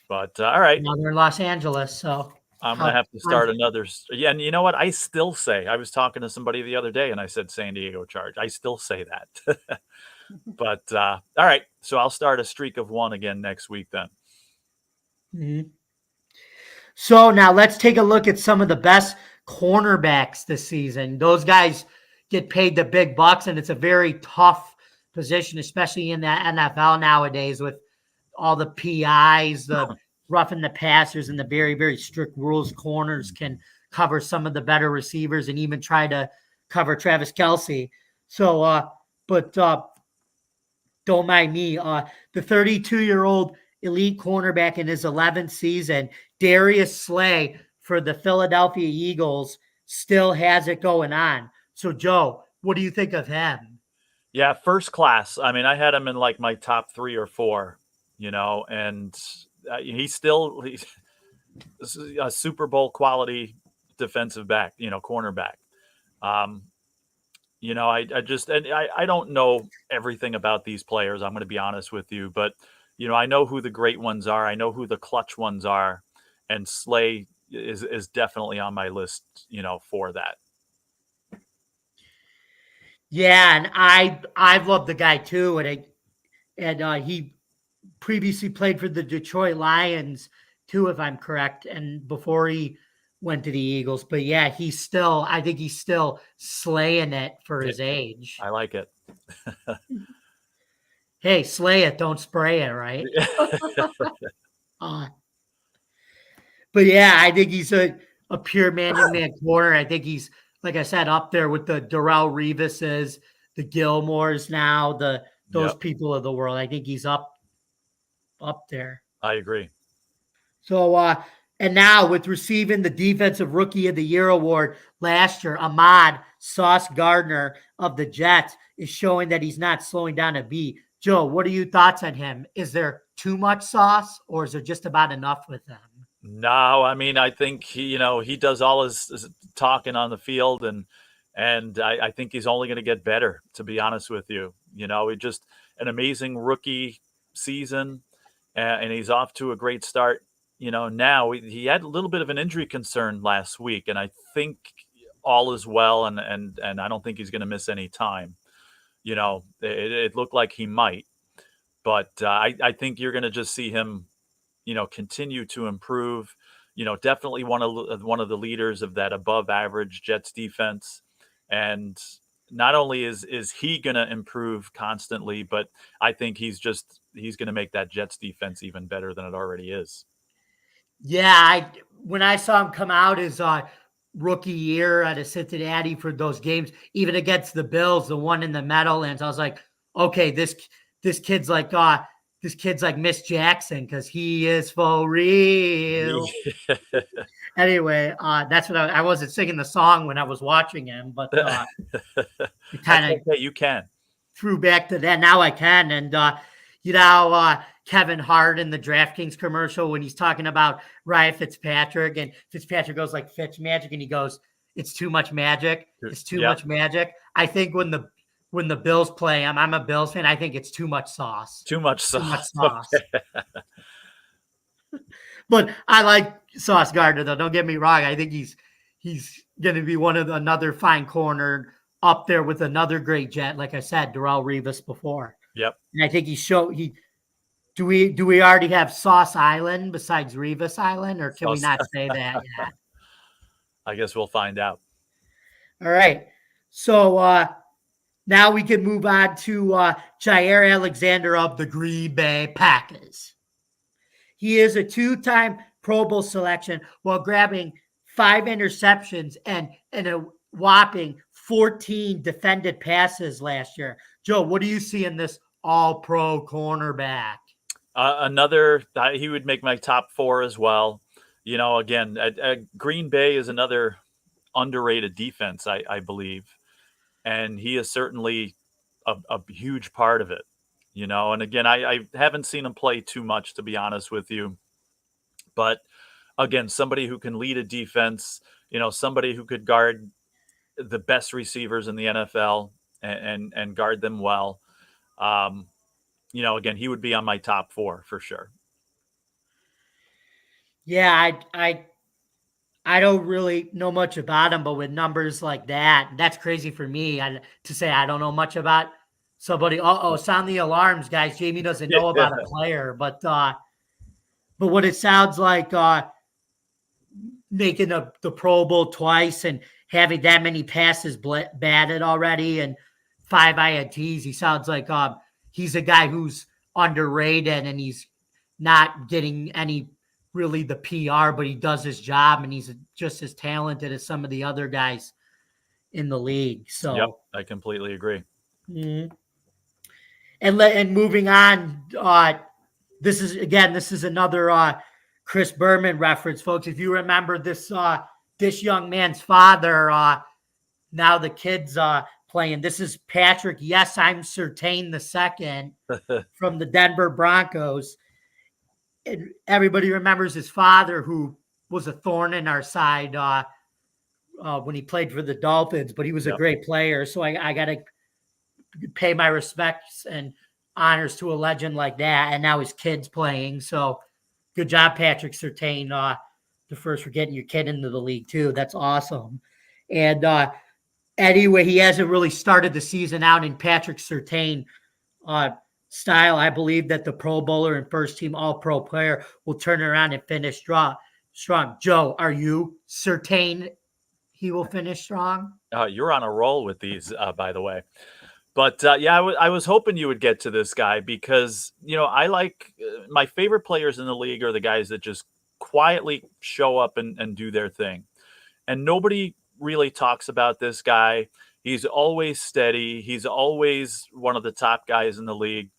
But all right, Now they're in Los Angeles. So I'm gonna have to start another. Yeah, and you know what? I still say I was talking to somebody the other day, and I said San Diego Charge. I still say that. But all right, so I'll start a streak of one again next week then. Mhm. So now let's take a look at some of the best cornerbacks this season. Those guys get paid the big bucks, and it's a very tough position, especially in the NFL nowadays with all the PIs, the roughing the passers, and the very, very strict rules. Corners can cover some of the better receivers and even try to cover Travis Kelce. So, but don't mind me. The 32-year-old elite cornerback in his 11th season, Darius Slay for the Philadelphia Eagles, still has it going on. So, Joe, what do you think of him? Yeah, first class. I mean, I had him in like my top 3 or 4, and he's a Super Bowl quality defensive back, cornerback. Um, I don't know everything about these players. I'm going to be honest with you, but I know who the great ones are. I know who the clutch ones are, and Slay is definitely on my list. For that. Yeah, and I've loved the guy too, and he previously played for the Detroit Lions too, if I'm correct, and before he went to the Eagles. But yeah, I think he's still slaying it for his age. I like it. Hey, slay it, don't spray it, right? Uh, but yeah, I think he's a pure man-to-man corner. I think he's, like I said, up there with the Darrell Revises, the Gilmores now, those Yep, people of the world. I think he's up there. I agree. So, and now with receiving the Defensive Rookie of the Year award last year, Ahmad Sauce Gardner of the Jets is showing that he's not slowing down a beat. Joe, what are your thoughts on him? Is there too much sauce, or is there just about enough with him? No, I mean, I think he does all his talking on the field, and I think he's only going to get better. To be honest with you, he just an amazing rookie season, and he's off to a great start. Now he had a little bit of an injury concern last week, and I think all is well, and I don't think he's going to miss any time. It looked like he might, but I think you're going to just see him continue to improve. Definitely one of the leaders of that above average Jets defense. And not only is he going to improve constantly, but I think he's going to make that Jets defense even better than it already is. Yeah, when I saw him come out his rookie year out of Cincinnati for those games, even against the Bills, the one in the Meadowlands, I was like, okay, this kid's like Miss Jackson because he is for real. Anyway, that's what I wasn't singing the song when I was watching him, but it kind of okay, you can threw back to that. Now I can, and Kevin Hart in the DraftKings commercial when he's talking about Ryan Fitzpatrick, and Fitzpatrick goes like Fitz magic, and he goes, "It's too much magic. It's too much magic." I think when the Bills play him, I'm a Bills fan. I think it's too much sauce. Too much sauce. Too much sauce. Okay. But I like Sauce Gardner, though. Don't get me wrong. I think he's going to be another fine corner up there with another great Jet. Like I said, Darrell Revis before. Yep. And I think do we already have Sauce Island besides Revis Island, or can we not say that yet? I guess we'll find out. All right. So Now we can move on to Jair Alexander of the Green Bay Packers. He is a two-time Pro Bowl selection while grabbing 5 interceptions and a whopping 14 defended passes last year. Joe, what do you see in this all-pro cornerback? He would make my top 4 as well. Again, Green Bay is another underrated defense, I believe. And he is certainly a huge part of it, And again, I haven't seen him play too much, to be honest with you. But again, somebody who can lead a defense, somebody who could guard the best receivers in the NFL and guard them well. Again, he would be on my top 4 for sure. Yeah, I don't really know much about him, but with numbers like that, that's crazy for me to say I don't know much about somebody. Sound the alarms, guys. Jamie doesn't know about a player, but what it sounds like, making the Pro Bowl twice and having that many passes batted already and 5 INTs, he sounds like he's a guy who's underrated and he's not getting any really the PR, but he does his job and he's just as talented as some of the other guys in the league. So yep, I completely agree. Mm-hmm. And moving on, this is another Chris Berman reference, folks. If you remember this young man's father, now the kid's playing. This is Patrick. Yes, I'm Surtain the second from the Denver Broncos. And everybody remembers his father, who was a thorn in our side when he played for the Dolphins, but he was a great player. So I got to pay my respects and honors to a legend like that. And now his kid's playing. So good job, Patrick Surtain, the first for getting your kid into the league too. That's awesome. And anyway, he hasn't really started the season out in Patrick Surtain style. I believe that the Pro Bowler and first team All-Pro player will turn around and finish strong. Joe, are you certain he will finish strong? You're on a roll with these, by the way. But I was hoping you would get to this guy because, I like my favorite players in the league are the guys that just quietly show up and do their thing. And nobody really talks about this guy. He's always steady. He's always one of the top guys in the league.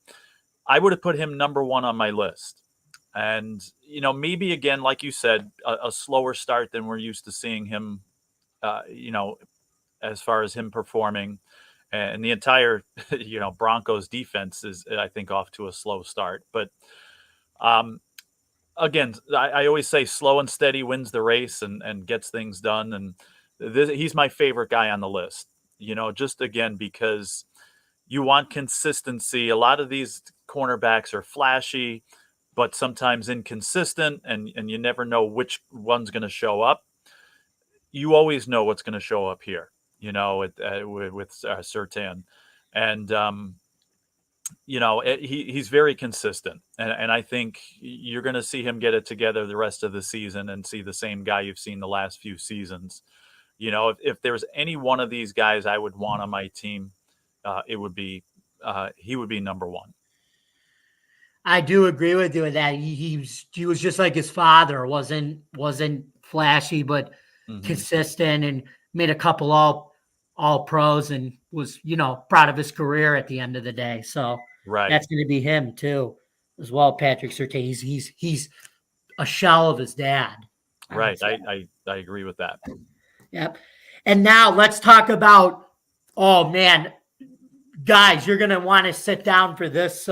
I would have put him number 1 on my list. And, maybe again, like you said, a slower start than we're used to seeing him, as far as him performing. And the entire, Broncos defense is, I think, off to a slow start. But again, I always say slow and steady wins the race and gets things done. And he's my favorite guy on the list, just again, because you want consistency. A lot of these cornerbacks are flashy, but sometimes inconsistent, and you never know which one's going to show up. You always know what's going to show up here. With Surtain. And, he's very consistent. And I think you're going to see him get it together the rest of the season and see the same guy you've seen the last few seasons. If there's any one of these guys I would want on my team, he would be number 1. I do agree with you with that. He was just like his father. wasn't flashy, but consistent, and made a couple all pros, and was, proud of his career at the end of the day. So that's going to be him too, as well. Patrick Surtain. He's a shell of his dad. Right. I agree with that. Yep. And now let's talk about, oh man, guys, you're going to want to sit down for this,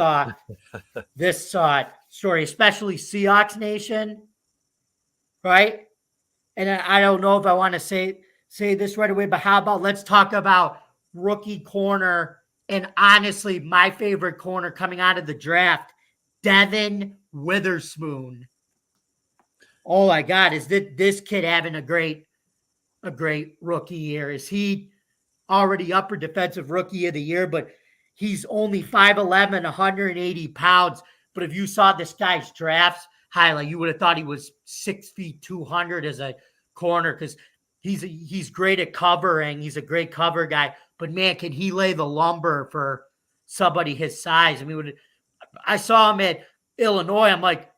this story, especially Seahawks Nation. Right. And I don't know if I want to say this right away, but how about let's talk about rookie corner, and honestly, my favorite corner coming out of the draft, Devin Witherspoon. Oh my God, is this kid having a great rookie year? Is he already upper defensive rookie of the year? But he's only 5'11", 180 pounds. But if you saw this guy's drafts highlight, you would have thought he was 6 feet 200 as a corner, because he's great at covering. He's a great cover guy, but man, can he lay the lumber for somebody his size? I mean, I saw him at Illinois. I'm like,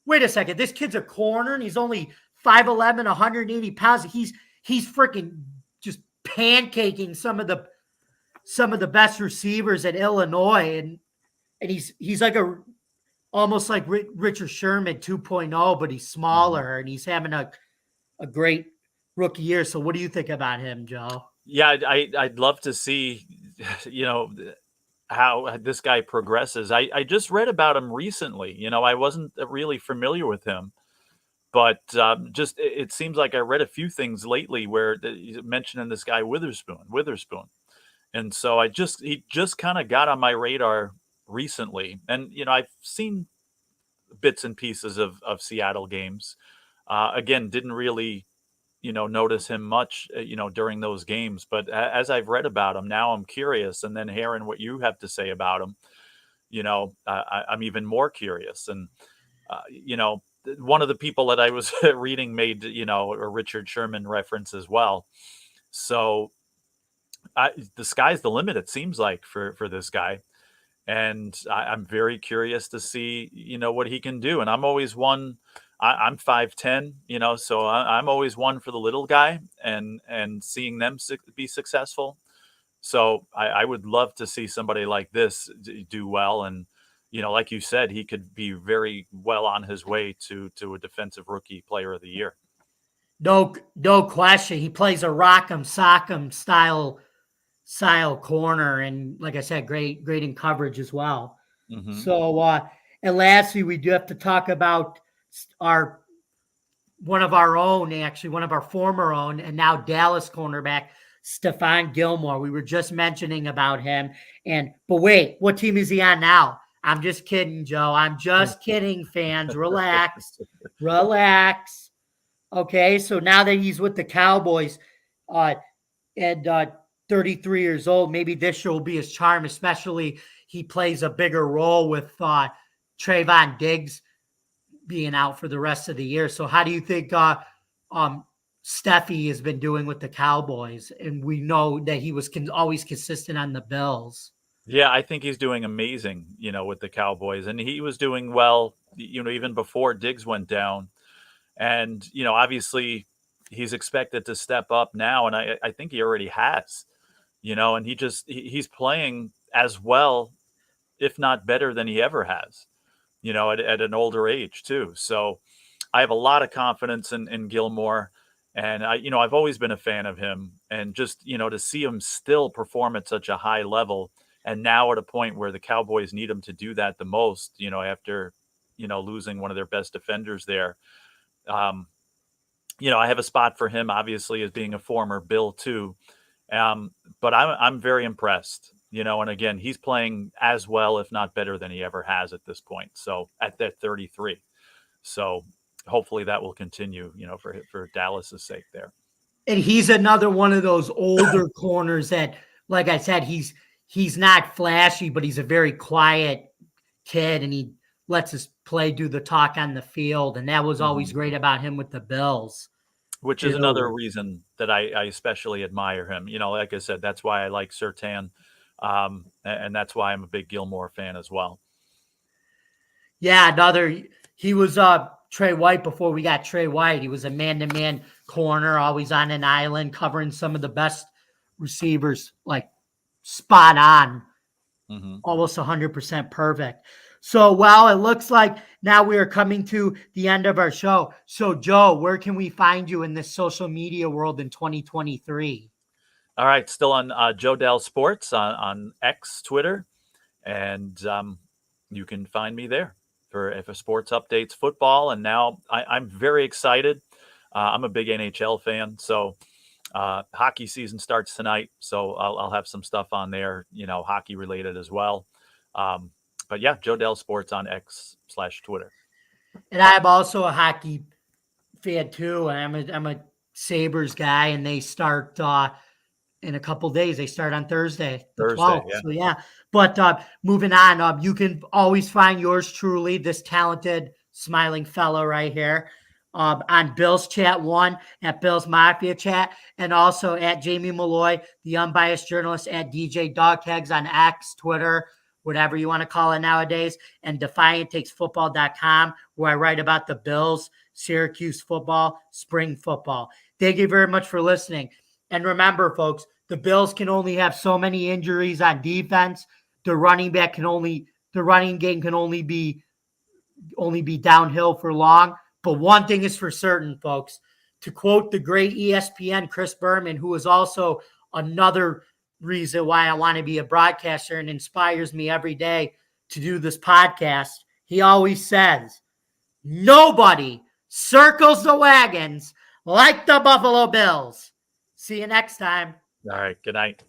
wait a second, this kid's a corner and he's only 5'11", 180 pounds. He's freaking just pancaking some of the best receivers at Illinois, and he's like almost like Richard Sherman 2.0, but he's smaller and he's having a great rookie year. So what do you think about him, Joe? Yeah, I'd love to see, how this guy progresses. I just read about him recently. I wasn't really familiar with him, but just it seems like I read a few things lately where he's mentioning this guy Witherspoon, and so he just kind of got on my radar recently, and I've seen bits and pieces of Seattle games. Again, didn't really notice him much, during those games. But as I've read about him, now I'm curious. And then hearing what you have to say about him, I'm even more curious. And, one of the people that I was reading made, a Richard Sherman reference as well. So the sky's the limit, it seems like, for this guy. And I'm very curious to see, what he can do. And I'm always one. I'm 5'10", so I'm always one for the little guy and seeing them be successful. So I would love to see somebody like this do well. And, like you said, he could be very well on his way to a defensive rookie player of the year. No question. He plays a rock'em sock'em style corner. And like I said, great in coverage as well. Mm-hmm. So, and lastly, we do have to talk about one of our former own and now Dallas cornerback, Stephon Gilmore. We were just mentioning about him. But wait, what team is he on now? I'm just kidding, Joe. I'm just kidding, fans. Relax. Okay, so now that he's with the Cowboys at 33 years old, maybe this year will be his charm, especially he plays a bigger role with Trayvon Diggs being out for the rest of the year. So how do you think Steffi has been doing with the Cowboys? And we know that he was always consistent on the Bills. Yeah, I think he's doing amazing, with the Cowboys. And he was doing well, even before Diggs went down. And, obviously he's expected to step up now. And I think he already has, and he's playing as well, if not better than he ever has. At an older age too. So I have a lot of confidence in Gilmore, and I've always been a fan of him, and just, to see him still perform at such a high level. And now at a point where the Cowboys need him to do that the most, after, losing one of their best defenders there. I have a spot for him, obviously, as being a former Bill too. But I'm very impressed. And again, he's playing as well, if not better than he ever has at this point. So at that 33. So hopefully that will continue, for Dallas's sake there. And he's another one of those older corners that, like I said, he's not flashy, but he's a very quiet kid, and he lets his play do the talk on the field. And that was always great about him with the Bills. Which is another reason that I especially admire him. Like I said, that's why I like Surtain. And that's why I'm a big Gilmore fan as well. Yeah, he was Trey White before we got Trey White. He was a man-to-man corner, always on an island, covering some of the best receivers, like spot on, almost 100% perfect. So, well, it looks like now we are coming to the end of our show. So, Joe, where can we find you in this social media world in 2023? All right, still on Joe Dell Sports on X, Twitter, and you can find me there for sports updates, football, and now I'm very excited. I'm a big NHL fan, so hockey season starts tonight, so I'll have some stuff on there, hockey related as well. But yeah, Joe Dell Sports on X/Twitter. And I'm also a hockey fan too, and I'm a Sabres guy, and they start in a couple days. They start on Thursday, the 12th. Yeah. So yeah, but moving on, you can always find yours truly, this talented, smiling fellow right here, on Bill's Chat 1 at Bill's Mafia Chat, and also at Jamie Malloy, the unbiased journalist at DJ Dogtags on X, Twitter, whatever you want to call it nowadays, and DefiantTakesFootball.com, where I write about the Bills, Syracuse football, spring football. Thank you very much for listening. And remember, folks, the Bills can only have so many injuries on defense. The running game can only be downhill for long. But one thing is for certain, folks. To quote the great ESPN Chris Berman, who is also another reason why I want to be a broadcaster and inspires me every day to do this podcast, he always says, nobody circles the wagons like the Buffalo Bills. See you next time. All right. Good night.